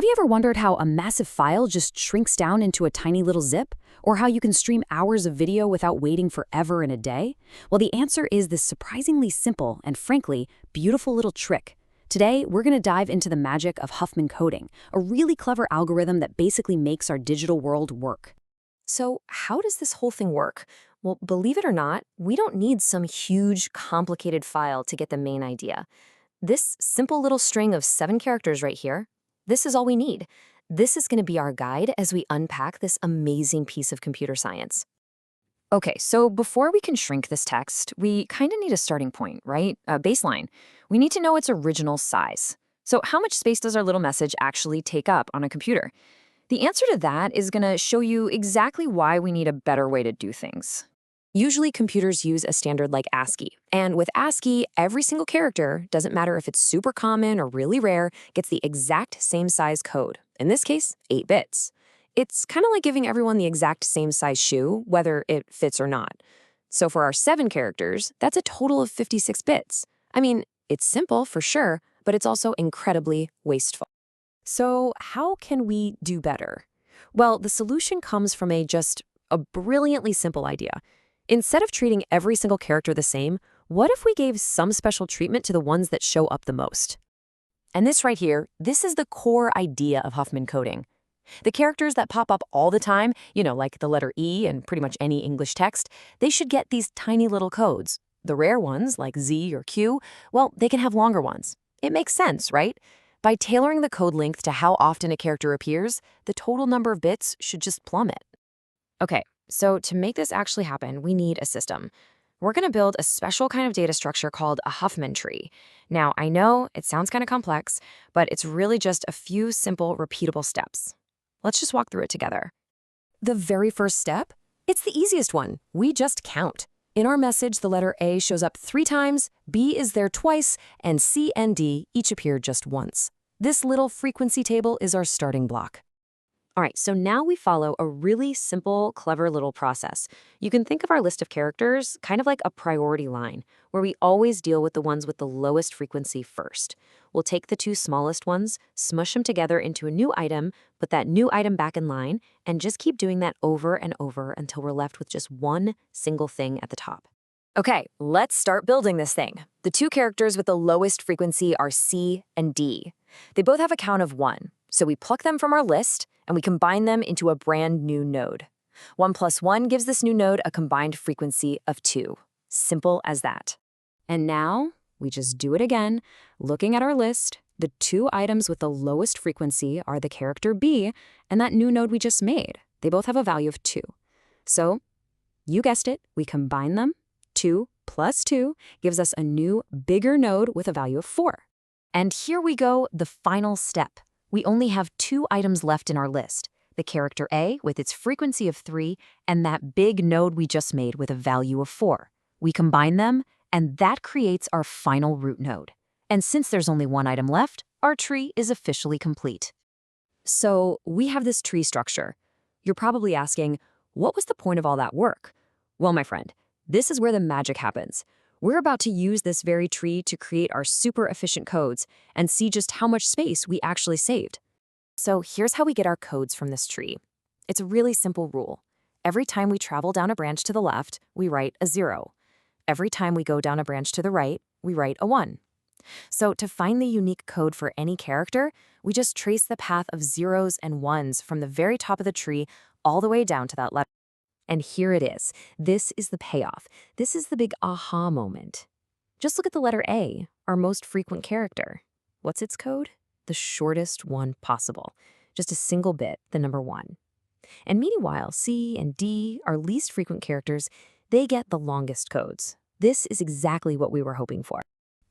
Have you ever wondered how a massive file just shrinks down into a tiny little zip? Or how you can stream hours of video without waiting forever in a day? Well, the answer is this surprisingly simple and, frankly, beautiful little trick. Today, we're going to dive into the magic of Huffman coding, a really clever algorithm that basically makes our digital world work. So how does this whole thing work? Well, believe it or not, we don't need some huge, complicated file to get the main idea. This simple little string of 7 characters right here, this is all we need. This is going to be our guide as we unpack this amazing piece of computer science. Okay, so before we can shrink this text, we kind of need a starting point, right? A baseline. We need to know its original size. So how much space does our little message actually take up on a computer? The answer to that is going to show you exactly why we need a better way to do things. Usually computers use a standard like ASCII. And with ASCII, every single character, doesn't matter if it's super common or really rare, gets the exact same size code. In this case, 8 bits. It's kind of like giving everyone the exact same size shoe, whether it fits or not. So for our 7 characters, that's a total of 56 bits. I mean, it's simple for sure, but it's also incredibly wasteful. So how can we do better? Well, the solution comes from a brilliantly simple idea. Instead of treating every single character the same, what if we gave some special treatment to the ones that show up the most? And this right here, this is the core idea of Huffman coding. The characters that pop up all the time, like the letter E in pretty much any English text, they should get these tiny little codes. The rare ones, like Z or Q, well, they can have longer ones. It makes sense, right? By tailoring the code length to how often a character appears, the total number of bits should just plummet. Okay, so to make this actually happen, we need a system. We're going to build a special kind of data structure called a Huffman tree. Now, I know it sounds kind of complex, but it's really just a few simple, repeatable steps. Let's just walk through it together. The very first step? It's the easiest one. We just count. In our message, the letter A shows up 3 times, B is there twice, and C and D each appear just once. This little frequency table is our starting block. All right, so now we follow a really simple, clever little process. You can think of our list of characters kind of like a priority line, where we always deal with the ones with the lowest frequency first. We'll take the 2 smallest ones, smush them together into a new item, put that new item back in line, and just keep doing that over and over until we're left with just one single thing at the top. Okay, let's start building this thing. The 2 characters with the lowest frequency are C and D. They both have a count of 1, so we pluck them from our list, and we combine them into a brand new node. 1 plus 1 gives this new node a combined frequency of 2. Simple as that. And now, we just do it again. Looking at our list, the 2 items with the lowest frequency are the character B and that new node we just made. They both have a value of 2. So, you guessed it, we combine them. 2 plus 2 gives us a new, bigger node with a value of 4. And here we go, the final step. We only have 2 items left in our list, the character A with its frequency of 3 and that big node we just made with a value of 4. We combine them, and that creates our final root node. And since there's only 1 item left, our tree is officially complete. So we have this tree structure. You're probably asking, what was the point of all that work? Well, my friend, this is where the magic happens. We're about to use this very tree to create our super efficient codes and see just how much space we actually saved. So here's how we get our codes from this tree. It's a really simple rule. Every time we travel down a branch to the left, we write a 0. Every time we go down a branch to the right, we write a 1. So to find the unique code for any character, we just trace the path of 0s and 1s from the very top of the tree all the way down to that letter. And here it is. This is the payoff. This is the big aha moment. Just look at the letter A, our most frequent character. What's its code? The shortest one possible. Just a single bit, the number 1. And meanwhile, C and D, our least frequent characters, they get the longest codes. This is exactly what we were hoping for.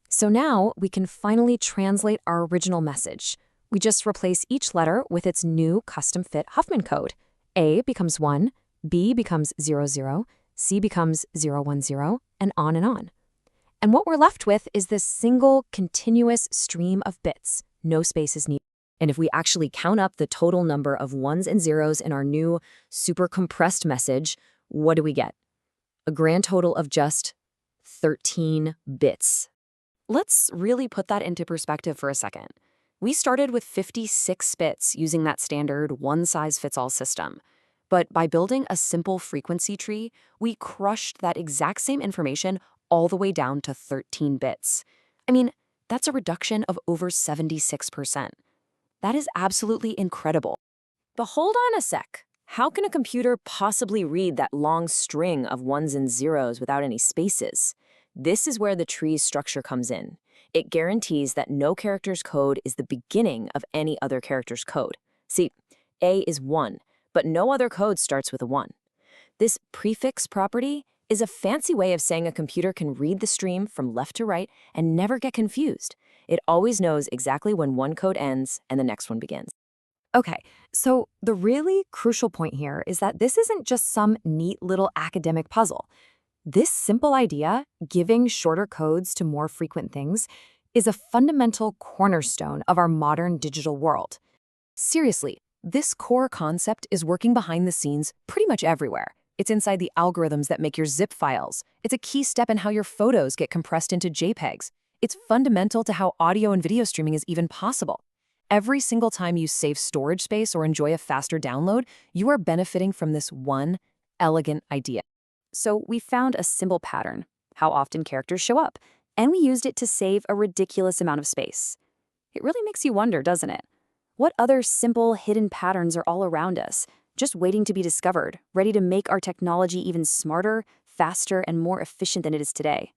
So now we can finally translate our original message. We just replace each letter with its new custom-fit Huffman code. A becomes 1, B becomes 00, C becomes 010, and on and on. And what we're left with is this single continuous stream of bits. No space is needed. And if we actually count up the total number of 1s and 0s in our new super compressed message, what do we get? A grand total of just 13 bits. Let's really put that into perspective for a second. We started with 56 bits using that standard one-size-fits-all system. But by building a simple frequency tree, we crushed that exact same information all the way down to 13 bits. I mean, that's a reduction of over 76%. That is absolutely incredible. But hold on a sec. How can a computer possibly read that long string of ones and zeros without any spaces? This is where the tree's structure comes in. It guarantees that no character's code is the beginning of any other character's code. See, A is 1, but no other code starts with a 1. This prefix property is a fancy way of saying a computer can read the stream from left to right and never get confused. It always knows exactly when one code ends and the next one begins. Okay, so the really crucial point here is that this isn't just some neat little academic puzzle. This simple idea, giving shorter codes to more frequent things, is a fundamental cornerstone of our modern digital world. Seriously, this core concept is working behind the scenes pretty much everywhere. It's inside the algorithms that make your zip files. It's a key step in how your photos get compressed into JPEGs. It's fundamental to how audio and video streaming is even possible. Every single time you save storage space or enjoy a faster download, you are benefiting from this one elegant idea. So we found a simple pattern, how often characters show up, and we used it to save a ridiculous amount of space. It really makes you wonder, doesn't it? What other simple, hidden patterns are all around us, just waiting to be discovered, ready to make our technology even smarter, faster, and more efficient than it is today?